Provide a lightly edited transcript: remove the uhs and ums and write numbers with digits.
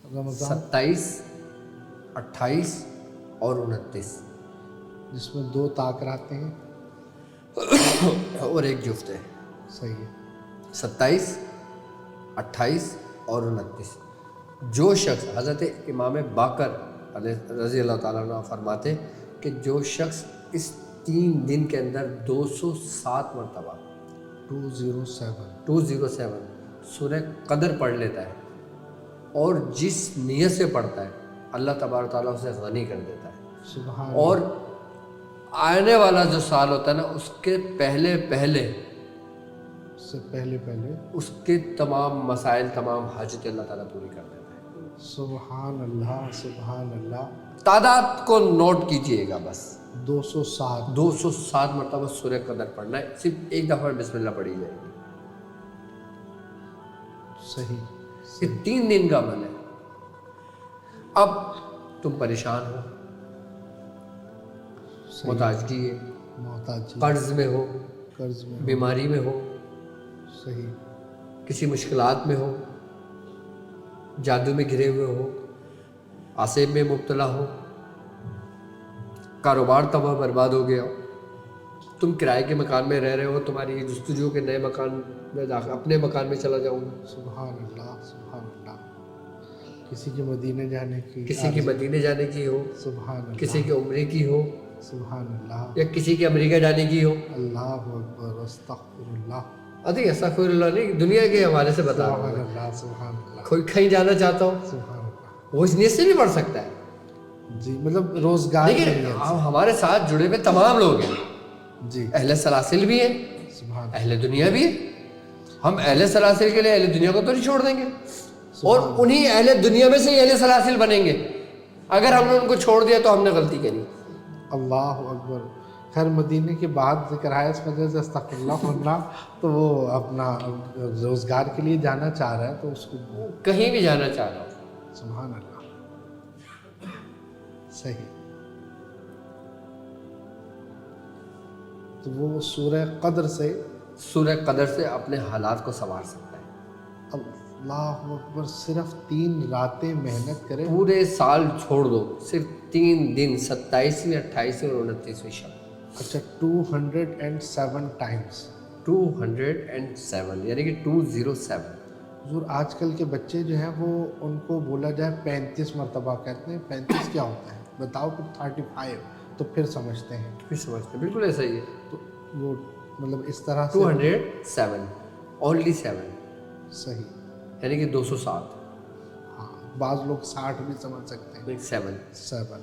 رمضان 27، 28 اور 29، جس میں 2 تاکراتے ہیں اور ایک جفت ہے. صحیح ہے. 27، 28 اور 29. جو شخص حضرت امام باقر رضی اللہ تعالیٰ عنہ فرماتے کہ جو شخص اس 3 دن کے اندر 207 مرتبہ 207 سورہ قدر پڑھ لیتا ہے اور جس نیت سے پڑھتا ہے اللہ تبارک تعالیٰ اسے غنی کر دیتا ہے. سبحان اور آنے والا جو سال ہوتا ہے نا اس کے پہلے سے پہلے اس کے تمام مسائل، تمام حاجتیں اللہ تعالیٰ پوری کر دیتا ہے. سبحان اللہ سبحان اللہ. تعداد کو نوٹ کیجئے گا بس. 207 مرتبہ سورہ قدر پڑھنا ہے. صرف ایک دفعہ بسم اللہ پڑھی جائے گی. صحیح. یہ 3 دن کا عمل ہے. اب تم پریشان ہو، محتاجگی ہے، محتاجی، قرض میں ہو، قرض میں، بیماری میں ہو، صحیح، کسی مشکلات میں ہو، جادو میں گھرے ہوئے ہو، آسیب میں مبتلا ہو، کاروبار تباہ برباد ہو گیا ہو، تم کرائے کے مکان میں رہ رہے ہو، تمہاری جستجو کے نئے مکان میں اپنے مکان میں چلا جاؤں گا. سبحان اللہ سبحان اللہ. کسی کے مدینے جانے کی، کسی کی مدینے جانے کی ہو، سبحان اللہ، کسی کی عمرے کی ہو، سبحان اللہ، یا کسی کی امریکہ جانے کی ہو. اللہ اکبر، استغفر اللہ. ادھی استغفر اللہ نہیں، دنیا کے حوالے سے بتا رہا سبحان ہوں. اللہ سبحان اللہ. کوئی کہیں جانا چاہتا ہو سبحان اللہ. وہ اس نیت سے بھی پڑھ سکتا ہے. جی مطلب روزگار لیکن ہمارے ساتھ جڑے ہوئے تمام لوگ ہیں. جی اہل سلاسل بھی ہیں، سبحان اہل دنیا بھی ہے. ہم اہل سلاسل کے لیے اہل دنیا کو تو نہیں چھوڑ دیں گے، اور انہی اہل دنیا میں سے ہی اہل سلاسل بنیں گے. اگر ہم نے ان کو چھوڑ دیا تو ہم نے غلطی کری. اللہ اکبر. خیر مدینے کے بعد ذکر ہے اس وجہ سے استغفر اللہ پڑھنا، تو وہ اپنا روزگار کے لیے جانا چاہ رہا ہے تو اس کو کہیں بھی جانا چاہ رہا ہوں. سبحان اللہ. صحیح. تو وہ سورہ قدر سے اپنے حالات کو سنوار سکتا ہے. اللہ اکبر. صرف 3 راتیں محنت کرے، پورے سال چھوڑ دو، صرف 3 دن 27ویں، 28ویں اور 29ویں شب. اچھا 207 ٹائمز. 207 یعنی کہ 207. حضور آج کل کے بچے جو ہیں وہ ان کو بولا جائے 35 مرتبہ کہتے ہیں. 35 کیا ہوتا ہے بتاؤ؟ پھر 35 تو پھر سمجھتے ہیں. بالکل ایسا ہی ہے. تو وہ مطلب اس طرح سے 207 اونلی 7 صحیح. یعنی کہ 207. ہاں بعض لوگ 60 بھی سمجھ سکتے ہیں. 7 7